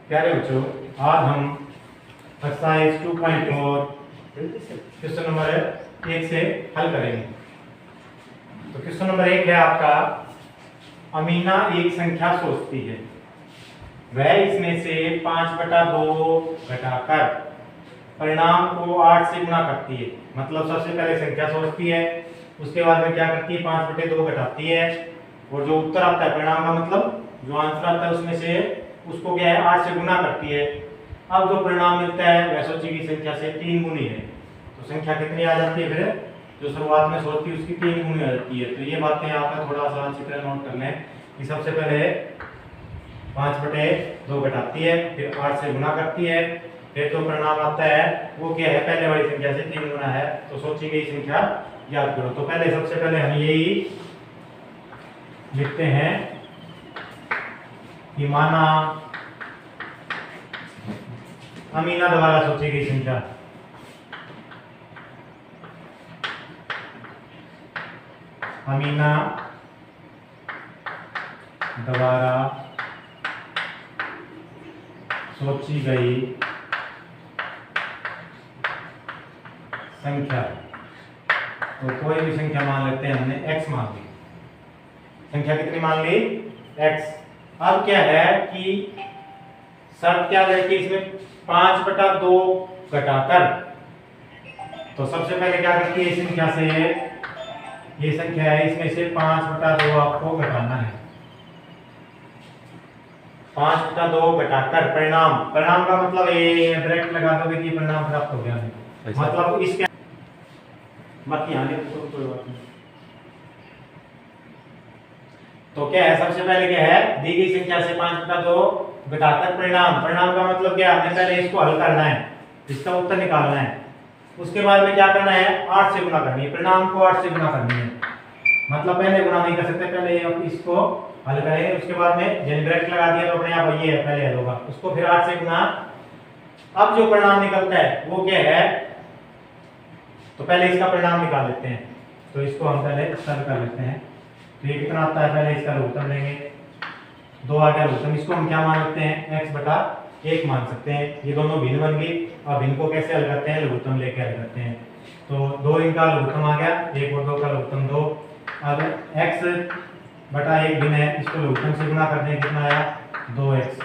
प्यारे बच्चों, आज हम एक्सरसाइज 2.4 क्वेश्चन नंबर 1 से हल करेंगे। तो क्वेश्चन नंबर 1 है आपका, अमीना एक संख्या सोचती है, वह इसमें से 5/2 घटाकर परिणाम को 8 से गुणा करती है। मतलब सबसे पहले संख्या सोचती है, उसके बाद में क्या करती है, 5/2 घटाती है, और जो उत्तर आता है परिणाम का मतलब जो आंसर आता है उसमें से उसको क्या है 8 से गुना करती है। अब जो परिणाम मिलता है वह सोची गई संख्या से 3 गुनी है। तो संख्या कितनी आ जाती है, फिर जो शुरुआत में सोचती है उसकी 3 गुनी आ जाती है। तो ये बातें आप थोड़ा सा अच्छी तरह नोट कर लें कि सबसे पहले 5/2 घटाती है, फिर 8 से गुना करती है, फिर जो परिणाम आता है वो क्या है, पहले वाली संख्या से 3 गुना है। तो सोची गई संख्या याद करो। तो पहले सबसे पहले हम यही लिखते हैं कि माना अमीना द्वारा सोची गई संख्या अमीना द्वारा सोची गई संख्या, तो कोई भी संख्या मान लेते हैं, हमने x मान ली। संख्या कितनी मान ली, x। अब क्या है कि शर्त क्या है कि इसमें 5/2 घटाकर, तो सबसे पहले क्या करती है इस संख्या से, ये संख्या है इसमें से 5/2 आपको घटाना है। 5/2 घटाकर परिणाम, परिणाम का मतलब ये ब्रैकेट लगा दोगे कि परिणाम प्राप्त हो गया है। मतलब इसके बाकी आने तो कोई बात नहीं। तो क्या है, सबसे पहले क्या है, दी गई संख्या से 5/2 घटाकर परिणाम, परिणाम का मतलब क्या, हमने पहले इसको हल करना है, इसका उत्तर निकालना है। उसके बाद में क्या करना है, 8 से गुणा करनी है, परिणाम को 8 से गुणा करनी है। मतलब पहले गुणा नहीं कर सकते, पहले इसको हल करेंगे, उसके बाद में जन ब्रैकेट लगा दिया तो अपने आप ये पहले हल होगा, उसको फिर 8 से गुणा। अब जो परिणाम निकलता है वो क्या है, तो पहले इसका परिणाम निकाल लेते हैं। तो इसको हम पहले सरल कर लेते हैं। तो ये कितना आता है, पहले इसका लघुत्तम लेंगे, 2 आ गया लघुत्तम, इसको हम क्या मान सकते हैं, x/1 मान सकते हैं। ये दोनों भिन्न बन गई। अब इनको कैसे हल करते हैं, लघुत्तम लेके हल करते हैं। तो 2 इनका लघुत्तम आ गया, 1 और 2 का लघुत्तम 2। अब x/1 भिन्न है, इसको लघुत्तम से गुणा कर दें, कितना आया 2x,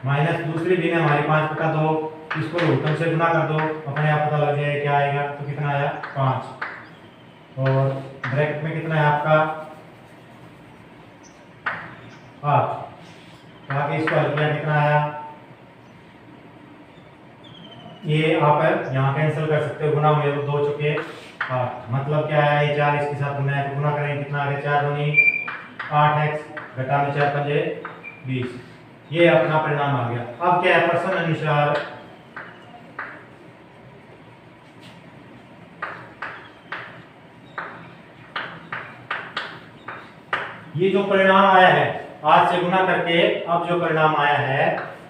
माइनस दूसरी भिन्न हमारी 5/2, इसको लघुत्तम से गुणा कर दो, अपने आप पता लग जाएगा क्या आएगा। तो कितना आया 5, और ब्रैकेट में कितना है आपका 8। आगे इसको हल किया, कितना आया, ये आप यहाँ कैंसिल कर सकते हो, गुना हुए तो 2 चुके 8, मतलब क्या है, ये 4 इसके साथ गुना है, तो गुना करेंगे, कितना आ गया 4 दूनी 8x घटा में 4 पंजे 20। ये अपना परिणाम आ गया। अब क्या है, प्रश्न अनुसार ये जो परिणाम आया है 8 से गुना करके, अब जो परिणाम आया है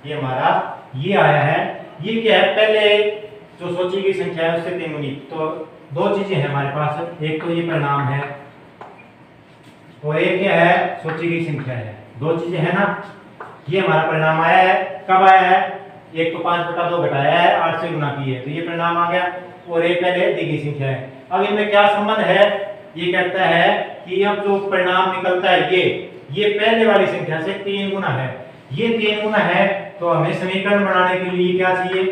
ये हमारा ये आया है, ये क्या है, पहले जो सोची गई संख्या है उससे 3 गुनी। तो 2 चीजें हैं हमारे पास, एक तो ये परिणाम है और एक क्या है, सोची गई संख्या है। 2 चीजें हैं ना। ये हमारा परिणाम आया है, कब आया है, एक तो 5/2 घटाया है, 8 से गुना की है, तो ये परिणाम आ गया, और एक पहले दी गई संख्या है। अब इनमें क्या संबंध है, ये कहता है कि अब जो परिणाम निकलता है ये पहले वाली संख्या से 3 गुना है। ये 3 गुना है, तो हमें समीकरण बनाने के लिए क्या चाहिए,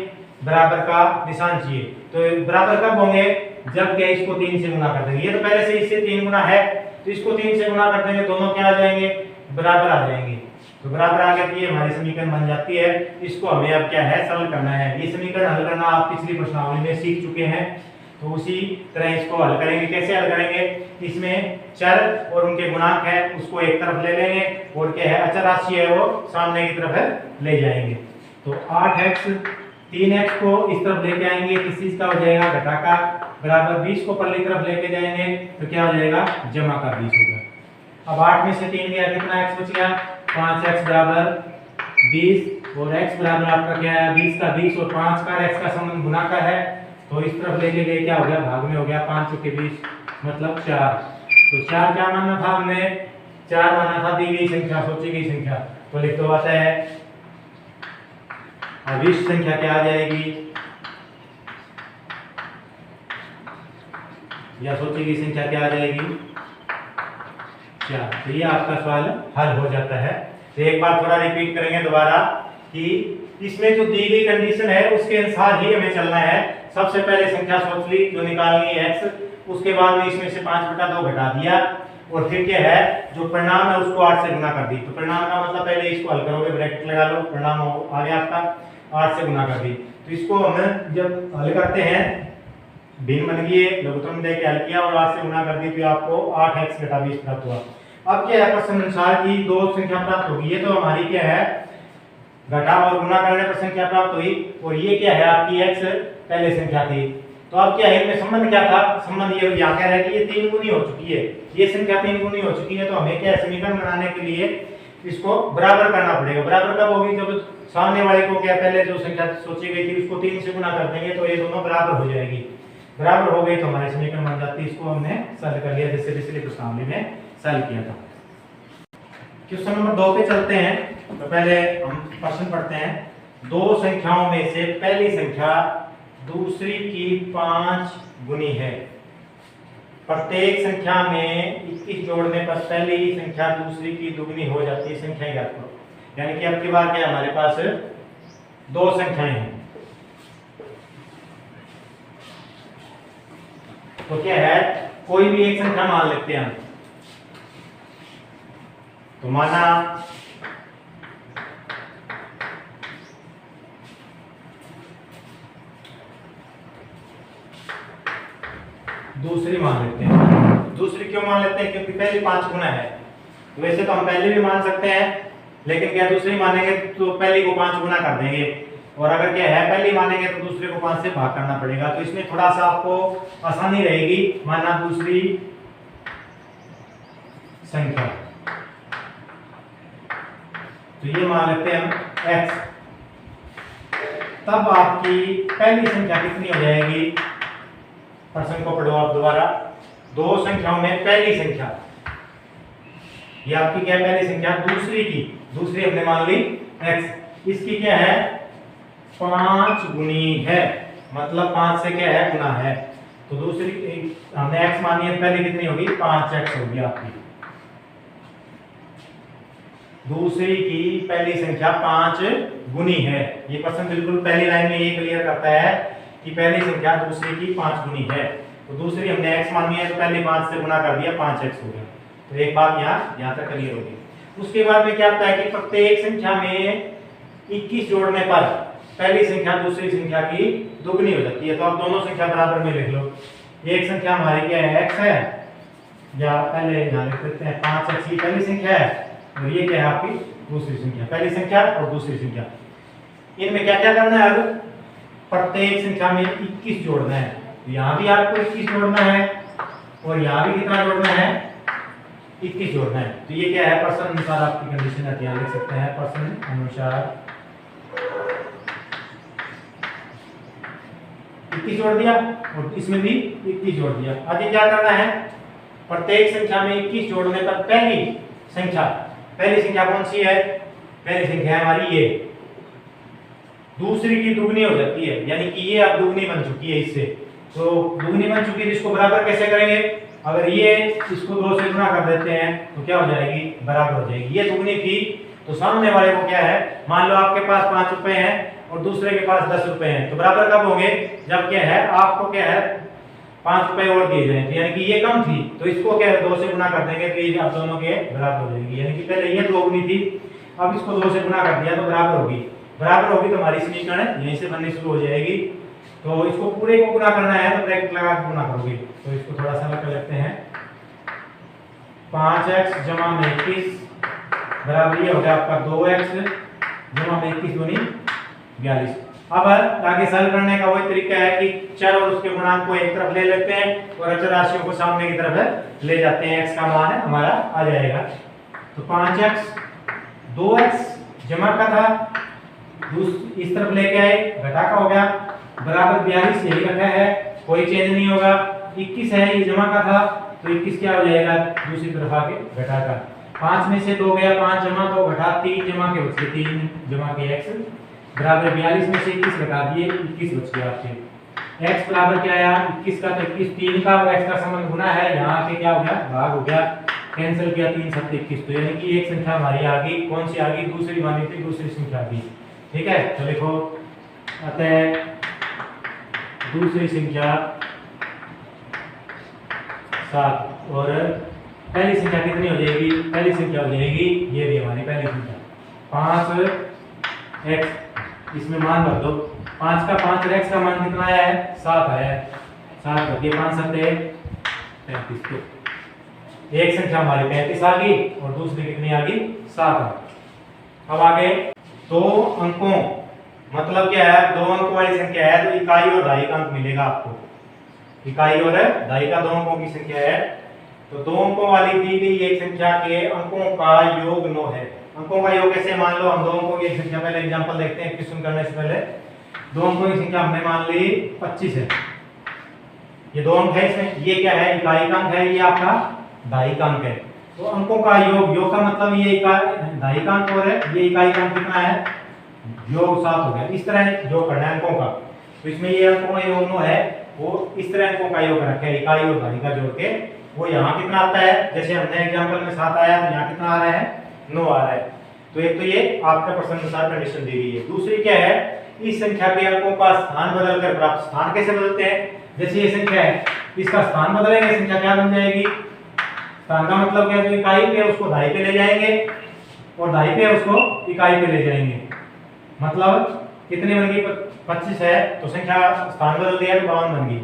बराबर का निशान चाहिए। तो बराबर कब होंगे, जब क्या इसको 3 से गुना कर देंगे। ये तो पहले से इससे 3 गुना है, तो इसको 3 से गुना कर देंगे, दोनों क्या आ जाएंगे, बराबर आ जाएंगे। तो बराबर आ गया, तो ये हमारी समीकरण बन जाती है। इसको हमें अब क्या है, सरल करना है। ये समीकरण हल करना आप पिछली प्रश्नावली में सीख चुके हैं, तो उसी तरह इसको हल करेंगे। कैसे हल करेंगे, इसमें चर और उनके गुणांक है उसको एक तरफ ले लेंगे, और क्या है अचर राशि है वो सामने की तरफ है ले जाएंगे। तो 8x 3x को इस तरफ लेके आएंगे, किस चीज का हो जाएगा, घटा का, बराबर 20 को पल्ली तरफ लेके जाएंगे, तो क्या हो जाएगा, जमा का 20 होगा। अब 8 में से 3 गया, कितना x बच गया, 5x बराबर 20, और x बराबर आपका क्या है 20 का 20, और 5 का x का संबंध गुना का है, तो इस तरफ लेके गए, क्या हो गया, भाग में हो गया, 5 चुके 20 मतलब 4। तो 4 क्या मानना था हमने, 4 माना था दी गई संख्या, सोची गई संख्या। तो लिख दो आता है अभिष्ट संख्या क्या आ जाएगी, या सोची गई संख्या क्या आ जाएगी, 4। तो ये आपका सवाल हल हो जाता है। तो एक बार थोड़ा रिपीट करेंगे दोबारा कि इसमें जो दी गई कंडीशन है उसके अनुसार ही हमें चलना है। सबसे पहले संख्या सोच ली जो निकालनी है x, उसके बाद में इसमें से 5/2 घटा दिया और फिर क्या है जो परिणाम है उसको 8 से गुना कर दी। तो परिणाम का मतलब पहले इसको हल करोगे, ब्रैकेट लगा लो, परिणाम आ गया आपका 8 से गुना कर दी। तो इसको हम जब हल करते हैं भिन्न बन गई, लघुत्तम दे के हल किया और 8 से गुना कर दी तो आपको 8x घटा 20 प्राप्त हुआ। अब क्या है प्रश्न अनुसार की दो संख्या प्राप्त होगी, ये तो हमारी क्या है घटा और गुना करने पर संख्या प्राप्त हुई, और ये क्या है आपकी x पहले संख्या थी। तो अब क्या है इनमें संबंध क्या था, संबंध ये यहाँ कह रहा है कि ये 3 गुनी हो चुकी है, ये संख्या 3 गुनी हो चुकी है। तो हमें क्या समीकरण बनाने के लिए इसको बराबर करना पड़ेगा। बराबर कब होगी, जब सामने वाले को क्या पहले जो संख्या सोची गई थी उसको 3 से गुना कर देंगे तो ये दोनों बराबर हो जाएगी। बराबर हो गई तो हमारे समीकरण बन जाती है। इसको हमने सॉल्व कर लिया जैसे पिछले प्रश्नावली में सॉल्व किया था। क्वेश्चन नंबर 2 पे चलते हैं। तो पहले हम प्रश्न पढ़ते हैं। दो संख्याओं में से पहली संख्या दूसरी की 5 गुनी है। प्रत्येक संख्या में 21 जोड़ने पर पहली संख्या दूसरी की दुगनी हो जाती है। संख्या ज्ञात करो। यानी कि अब की बार क्या हमारे पास दो संख्याएं हैं। तो क्या है कोई भी एक संख्या मान लेते हैं। तो माना दूसरी मान लेते हैं। दूसरी क्यों मान लेते हैं, क्योंकि पहली 5 गुना है। तो वैसे तो हम पहले भी मान सकते हैं, लेकिन क्या दूसरी मानेंगे तो पहली को 5 गुना कर देंगे, और अगर क्या है पहली मानेंगे तो दूसरे को 5 से भाग करना पड़ेगा। तो इसमें थोड़ा सा आपको आसानी रहेगी। माना दूसरी संख्या, तो ये मान लेते हैं हम x। तब आपकी पहली संख्या कितनी हो जाएगी, प्रश्न को पढ़ो आप दोबारा। दो संख्याओं में पहली संख्या, ये आपकी क्या पहली संख्या दूसरी की, दूसरी हमने मान ली x, इसकी क्या है 5 गुनी है, मतलब 5 से क्या है गुना है। तो दूसरी हमने x मानी है, पहली कितनी होगी 5x होगी आपकी। दूसरी की पहली संख्या 5 गुनी है। ये प्रश्न बिल्कुल पहली लाइन में ये क्लियर करता है कि पहली संख्या दूसरी की 5 गुनी है। तो दूसरी हमने x मानी है तो पहले 5 से गुना कर दिया, 5x हो गया। तो एक बात यहाँ तक क्लियर होगी। उसके बाद में क्या आता है कि प्रत्येक संख्या में 21 जोड़ने पर पहली संख्या दूसरी संख्या की दुगनी हो जाती है। तो आप दोनों संख्या बराबर में लिख लो। एक संख्या हमारी क्या है x है, या पहले यहाँ लिख देते हैं 5x की पहली संख्या है, और ये क्या है आपकी दूसरी संख्या। पहली संख्या और दूसरी संख्या, इनमें क्या क्या करना है, अब प्रत्येक संख्या में 21 जोड़ना है। तो यहाँ भी आपको 21 जोड़ना है, और यहाँ भी कितना जोड़ना है 21 जोड़ना है। तो ये क्या है प्रश्न अनुसार आपकी कंडीशन है, ध्यान रख सकते हैं। प्रश्न अनुसार 21 जोड़ दिया और इसमें भी 21 जोड़ दिया। आगे क्या करना है, प्रत्येक संख्या में 21 जोड़ने पर पहली संख्या कौन सी है, पहली संख्या है हमारी ये, दूसरी की दुगनी हो जाती है। यानी कि ये अब दुगनी बन चुकी है इससे। तो दुगनी बन चुकी है, इसको बराबर कैसे करेंगे, अगर ये इसको 2 से गुना कर देते हैं तो क्या हो जाएगी, बराबर हो जाएगी। ये दुगनी थी तो सामने वाले को क्या है, मान लो आपके पास 5 रुपए हैं और दूसरे के पास 10 रुपए हैं, तो बराबर कब होंगे, जब क्या है आपको क्या है 5 रुपए और दिए जाए। तो यानी कि ये कम थी तो इसको क्या है 2 से गुना कर देंगे तो ये आप दोनों के बराबर हो जाएगी। यानी कि पहले ये दोगुनी थी, अब इसको 2 से गुना कर दिया तो बराबर होगी। बराबर होगी तो हमारी समीकरण यहीं से बननी शुरू हो जाएगी। तो इसको पूरे को गुना करना है तो ब्रैकेट लगा के गुना करोगे। तो इसको थोड़ा सा कर लेते हैं, 5x जमा में 21 बराबर ये हो गया आपका 2x जमा में 21 दूनी 42। अब आगे सॉल्व करने का वही तरीका है कि चर और उसके गुणांक को एक तरफ ले लेते हैं और अचर राशियों को सामने की तरफ ले जाते हैं। x का मान है हमारा आ जाएगा। तो 5x 2x जमा का था, इस तरफ लेके आए घटा का हो गया, बराबर 42 यही रखा है, कोई चेंज नहीं होगा। 21 है ये जमा का था तो 21 क्या हो जाएगा, दूसरी तरफ आके घटा का। 5 में से 2 गया, 5 जमा 2 घटा 3 जमा के बचे 3 जमा के x बराबर 42 में से 21 घटा दिए, 21 बच गया आपके। x बराबर क्या आया 21 का, तो 21 3 का और x का संबंध गुना है, यहाँ पे क्या हो गया भाग हो गया, कैंसिल किया 3 7 21, तो यानी कि एक संख्या हमारी आ गई, कौन सी आ गई, दूसरी मानी थी, दूसरी संख्या आ गई। ठीक है, तो लिखो अतः दूसरी संख्या 7 और पहली संख्या कितनी हो जाएगी, पहली संख्या हो जाएगी ये भी हमारी पहली संख्या 5x, इसमें मान भर दो, 5 का 5 और x का मान कितना आया है 7 आया है, 7 होती है 5 7 35, तो एक संख्या हमारी 35 आ गई और दूसरी कितनी आ गई 7 आ गई। अब आगे दो अंकों, मतलब क्या है, दो अंक वाली संख्या है तो इकाई और दहाई का अंक मिलेगा आपको, इकाई और दहाई का दो अंकों की संख्या है, तो दो अंकों वाली दी गई एक संख्या के अंकों का योग 9 है। अंकों का योग कैसे मान लो, हम दो अंकों की एक संख्या, पहले एग्जांपल देखते हैं क्वेश्चन करने से पहले। दो अंकों की संख्या हमने मान ली 25 है, ये दो अंक है, इसमें ये क्या है इकाई का अंक है, ये आपका दहाई का अंक है, तो अंकों का योग, योग का मतलब ये इकाई दहाई का अंक और है, ये इकाई का अंक कितना है योग 7 हो गया। इस तरह योग करना है अंकों का, तो इसमें ये अंकों का योग 9 है, वो इस तरह अंकों का योग रखा है इकाई और दहाई का जोड़ के, वो यहाँ कितना आता है, जैसे हमने एग्जांपल में 7 आया तो यहाँ कितना आ रहा है 9 आ रहा है। तो एक तो ये आपका प्रश्न अनुसार कंडीशन दी गई है। दूसरी क्या है, इस संख्या के अंकों का स्थान बदलकर प्राप्त, स्थान कैसे बदलते हैं, जैसे ये संख्या है इसका स्थान बदलेंगे, संख्या क्या बन जाएगी, स्थान का मतलब क्या है, जो इकाई पे उसको दहाई पे ले जाएंगे और दहाई पे उसको इकाई पे ले जाएंगे, मतलब कितनी बन गई 25 है तो संख्या स्थान बदल दिया तो 52 बन गई।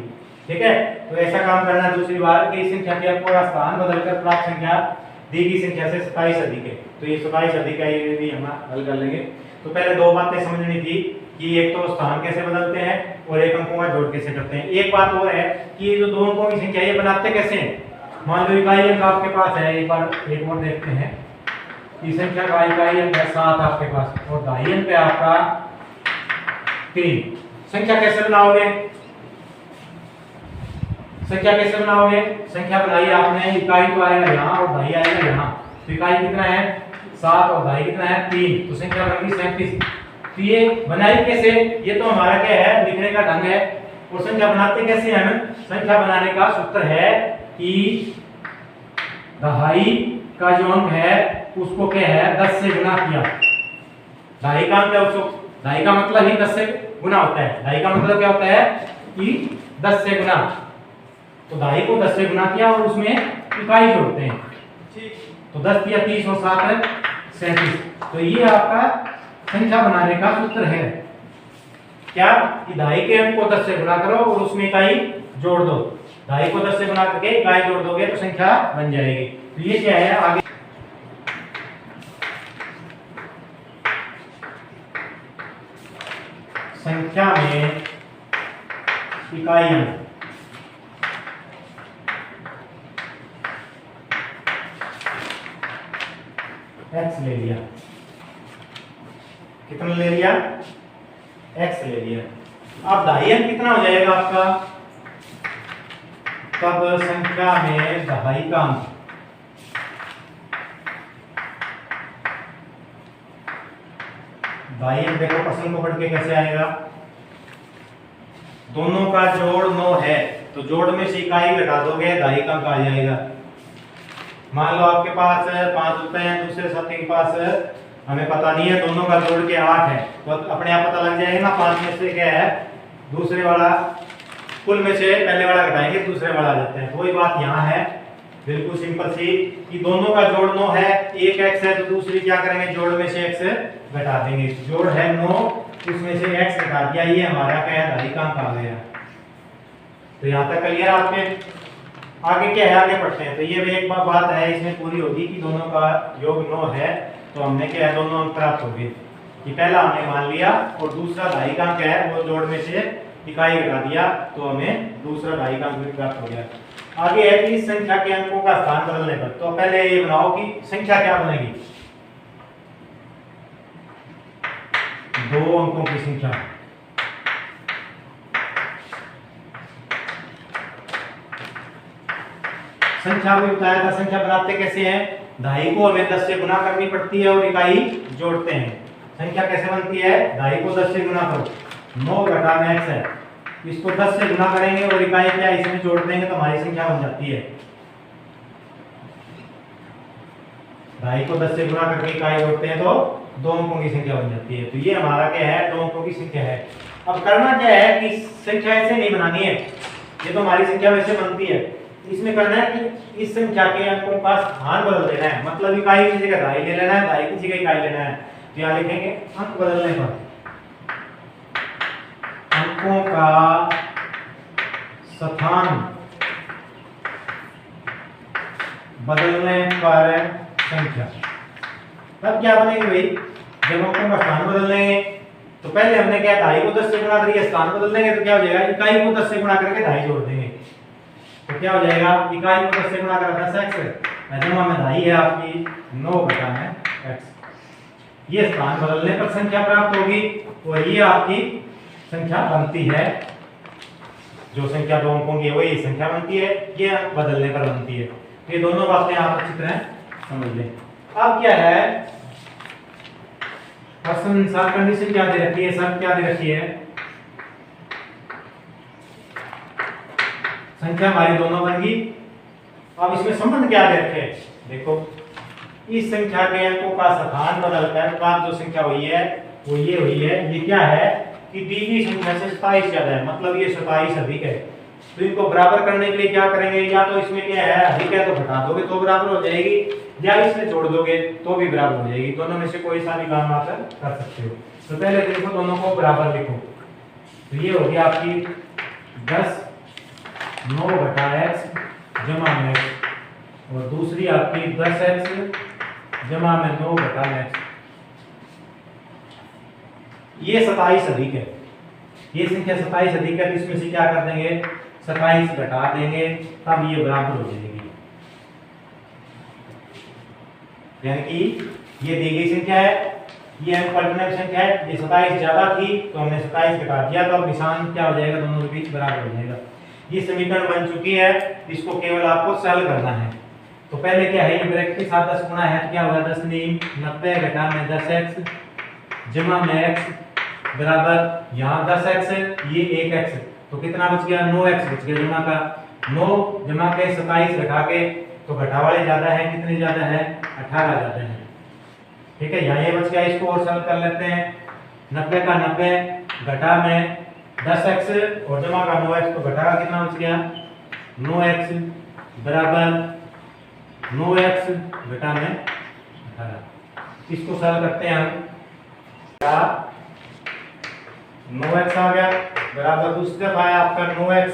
ठीक है, तो ऐसा काम करना है दूसरी बार कि इस संख्या के अंकों का स्थान बदलकर प्राप्त संख्या दी गई संख्या से 27 अधिक है, तो ये 27 अधिक है, ये भी हम हल कर लेंगे। तो पहले दो बातें समझनी थी कि एक तो स्थान कैसे बदलते हैं और एक अंकों का जोड़ कैसे करते हैं। एक बात और है कि ये जो दो अंकों की संख्या ये बनाते कैसे हैं, मान लो इकाई अंक आपके पास है, एक बार एक और देखते हैं, इस संख्या का इकाई अंक है 7 आपके पास और दहाई अंक है आपका 3, संख्या कैसे बनाओगे, संख्या कैसे बनाओगे, संख्या बनाई आपने, इकाई तो आएगा यहाँ और दहाई आएगा यहाँ, तो इकाई कितना है 7 और दहाई कितना है 3, तो संख्या बन गई 37। तो ये बनाई कैसे, ये तो हमारा क्या है लिखने का ढंग है, और संख्या बनाते कैसे हैं, संख्या बनाने का सूत्र है कि दहाई का जो अंक है उसको क्या है 10 से गुना किया, दहाई का अंक है उसको, दहाई का मतलब ही 10 से गुना होता है, दहाई का मतलब क्या होता है कि 10 से गुना, तो दहाई को 10 से गुना किया और उसमें इकाई जोड़ते हैं, तो 10 या 30 और 7 37, तो ये आपका संख्या बनाने का सूत्र है क्या, कि दहाई के अंक को 10 से गुना करो और उसमें इकाई जोड़ दो, दहाई को 10 से गुना करके इकाई जोड़ दोगे तो संख्या बन जाएगी। तो ये क्या है आगे संख्या में इकाई अंक, x ले लिया, कितना ले लिया x ले लिया, अब दहाई अंक कितना हो जाएगा आपका, तब संख्या में दहाई का अंक दहाई अंक देखो प्रश्न को पढ़ के कैसे आएगा, दोनों का जोड़ 9 है तो जोड़ में से इकाई घटा दोगे दहाई का अंक आ जाएगा। मान लो आपके पास 5 रुपए हैं, दूसरे साथी के पास हमें पता नहीं है, दोनों का जोड़ के 8 है, तो अपने आप पता लग जाएगा ना 5 में से क्या है दूसरे वाला, कुल में से पहले वाला घटाएंगे दूसरे वाला आ जाते हैं। वही बात यहाँ है बिल्कुल सिंपल सी कि दोनों का जोड़ 9 है, एक x है तो दूसरी क्या करेंगे जोड़ में से x घटा देंगे, जोड़ है 9 उसमें से x घटा दिया, ये हमारा क्या है दहाई का अंक आ गया। तो यहाँ तक क्लियर आपके, आगे क्या है आगे पढ़ते हैं। तो ये भी एक बात है इसमें पूरी होगी कि दोनों का योग 9 है, तो हमने क्या है दोनों अंक प्राप्त हो गए, कि पहला हमने मान लिया और दूसरा दहाई का अंक है वो जोड़ में से इकाई घटा दिया तो हमें दूसरा दहाई का अंक भी प्राप्त हो गया। आगे है कि इस संख्या के अंकों का स्थान बदलने पर, तो पहले ये बनाओ कि संख्या क्या बनेगी, दो अंकों की संख्या, संख्या भी बताया था, संख्या बनाते कैसे हैं, दहाई को हमें 10 से गुना करनी पड़ती है और इकाई जोड़ते हैं, संख्या कैसे बनती है, ढाई को 10 से गुना करो, 9 घटा में x है, इसको 10 से गुना करेंगे और इकाई क्या इसमें जोड़ देंगे तो हमारी संख्या बन जाती है। ढाई को 10 से गुना करके इकाई जोड़ते हैं तो 2 अंकों की संख्या बन जाती है। तो ये हमारा क्या है, 2 अंकों की संख्या है। अब करना क्या है कि संख्या ऐसे नहीं बनानी है, ये तो हमारी संख्या वैसे बनती है, इसमें करना है कि इस संख्या के अंकों का स्थान बदल देना है, मतलब इकाई की जगह ढाई ले लेना है, ढाई की जगह इकाई लेना है। तो यहाँ लिखेंगे अंक बदलने पर, अंकों का स्थान बदलने पर संख्या। तब क्या बनेगी भाई, जब अंकों का स्थान बदल लेंगे तो पहले हमने क्या ढाई को 10 से गुणा करके स्थान बदल देंगे तो क्या हो जाएगा, इकाई को 10 से गुणा करके ढाई जोड़ देंगे तो क्या हो जाएगा, इकाई को 10 से गुणा करा 10x जमा में ढाई है आपकी 9 घटा में x। ये स्थान बदलने पर संख्या प्राप्त होगी और ये आपकी संख्या बनती है, जो संख्या 2 अंकों की है वही संख्या बनती है, ये अंक बदलने पर बनती है। ये दोनों बातें आप अच्छी तरह समझ लें। अब क्या है, प्रश्न अनुसार कंडीशन क्या दे रखी है, शर्त क्या दे रखी है, संख्या हमारी दोनों बन गई। अब इसमें संबंध क्या दे रखे, देखो इस संख्या के अंकों का स्थान बदलकर प्राप्त जो संख्या हुई है वो ये हुई है। ये क्या है कि दी गई संख्या से 27 ज्यादा है, मतलब ये 27 अधिक है। तो इनको बराबर करने के लिए क्या करेंगे, या तो इसमें क्या है अधिक है तो घटा दोगे तो बराबर हो जाएगी, या इसमें जोड़ दोगे तो भी बराबर हो जाएगी। दोनों में से कोई सा भी काम आप कर सकते हो। तो पहले देखो दोनों को बराबर लिखो, तो ये होगी आपकी 10 9 घटा x जमा में x और दूसरी आपकी 10x जमा में 9 घटा में x। ये 27 अधिक है, ये संख्या 27 अधिक है, तो इसमें से क्या कर देंगे 27 घटा देंगे, तब ये बराबर हो जाएगी। यानी कि ये दी गई संख्या है, ये पलटने संख्या है, ये 27 ज्यादा थी तो हमने 27 घटा दिया, तो अब निशान क्या हो जाएगा, दोनों के बीच बराबर हो जाएगा। ये समीकरण बन चुकी है, इसको केवल आपको सॉल्व करना है। तो पहले क्या है, ये ब्रैकेट के साथ 10 गुना है तो क्या होगा 10 नीम 90 घटा में 10x जमा में x बराबर यहाँ 10x है, ये 1x, तो कितना बच गया 9x बच गया जमा का 9 जमा के 27 घटा के, तो घटा वाले ज्यादा है, कितने ज्यादा है 18 ज्यादा है। ठीक है, यहाँ ये बच गया, इसको और सॉल्व कर लेते हैं। 90 का 90 घटा में 10x और जमा का 9x, तो घटा का कितना बच गया 9x बराबर 9x घटा में 18। इसको सॉल्व करते हैं हम, 9x आ गया बराबर दूसरी तरफ आया आपका 9x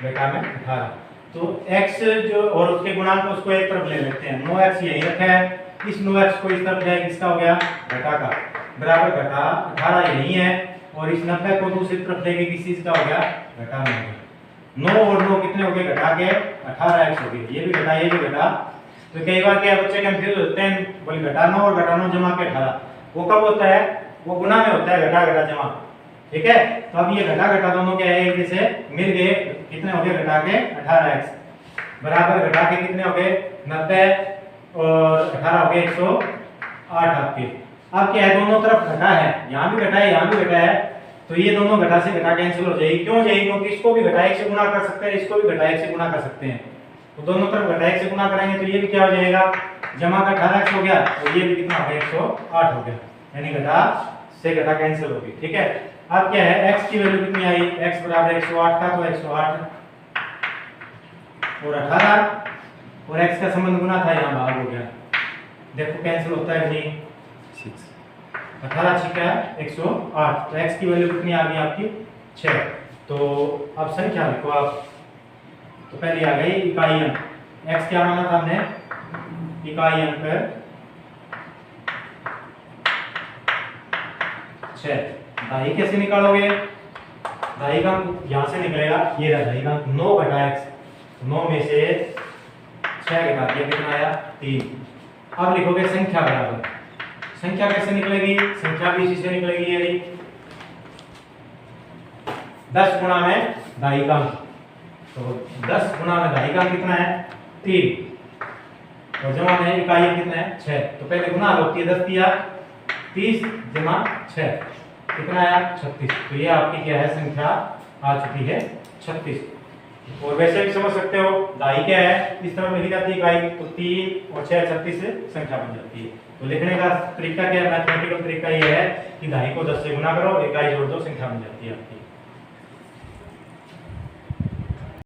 घटा में 18। तो x जो और उसके गुणांक उसको एक तरफ ले लेते हैं, 9x यही रखा है, इस 9x को इस तरफ जाए, किसका हो गया घटा का बराबर घटा 18 यही है, और इस 90 को दूसरी तरफ लेके किस चीज का हो गया घटा में हो गया। 9 और 9 कितने हो गए घटा के 18x हो गए, ये भी घटा ये भी घटा। तो कई बार क्या बच्चे कंफ्यूज होते हैं, बोले घटा 9 और घटा 9 जमा के 18, वो कब होता है, वो गुना में होता है, घटा घटा जमा। ठीक है, तो अब ये घटा घटा दोनों क्या है एक जैसे मिल गए, कितने हो गए घटा के 18x बराबर घटा के कितने हो गए 90 और 18 हो गए 108 आपके। अब क्या है, दोनों तरफ घटा है, यहाँ भी घटा है यहाँ भी घटा है, तो ये दोनों घटा से घटा कैंसिल हो जाएगी। क्यों जाएगी, क्योंकि इसको भी घटा 1 से गुणा कर सकते हैं, इसको भी घटा 1 से गुणा कर सकते हैं, तो दोनों तरफ घटा 1 से गुणा करेंगे तो ये भी क्या हो जाएगा जमा का 18x हो गया, और ये भी कितना हो गया 108 हो गया, यानी घटा से घटा कैंसिल हो गई। ठीक है, अब क्या है x की वैल्यू कितनी आई, x बराबर 108 था, तो 108 और 18 और x का संबंध गुना था, यहाँ भाग हो गया, देखो कैंसिल होता है नहीं 18 छिका 108, तो x की वैल्यू कितनी आ गई आपकी 6। तो अब संख्या लिखो आप, तो पहले आ गई इकाई अंक, x क्या माना था हमने इकाई अंक 6। ढाई कैसे निकालोगे, ढाई का यहाँ से निकलेगा, ये रहा ढाई का 9 घटा x, 9 में से 6 घटा दिया कितना आया 3। अब लिखोगे संख्या बराबर, संख्या कैसे निकलेगी, संख्या भी इसी से निकलेगी, ये 10 गुणा में ढाई का, तो 10 गुणा में ढाई का कितना है 3 और जमा में इकाई कितना है 6। तो पहले गुना लो, 10 दिया 30 जमा 6 कितना आया 36। तो ये आपकी क्या है संख्या आ चुकी है 36। और वैसे भी समझ सकते हो दाई क्या है, इस तरह लिखी जाती है इकाई, तो 3 और 6 36 से संख्या बन जाती है। तो लिखने का तरीका क्या है, मैथमेटिकल तरीका ये है कि दाई को 10 से गुना करो, इकाई जोड़ दो, संख्या बन जाती है आपकी।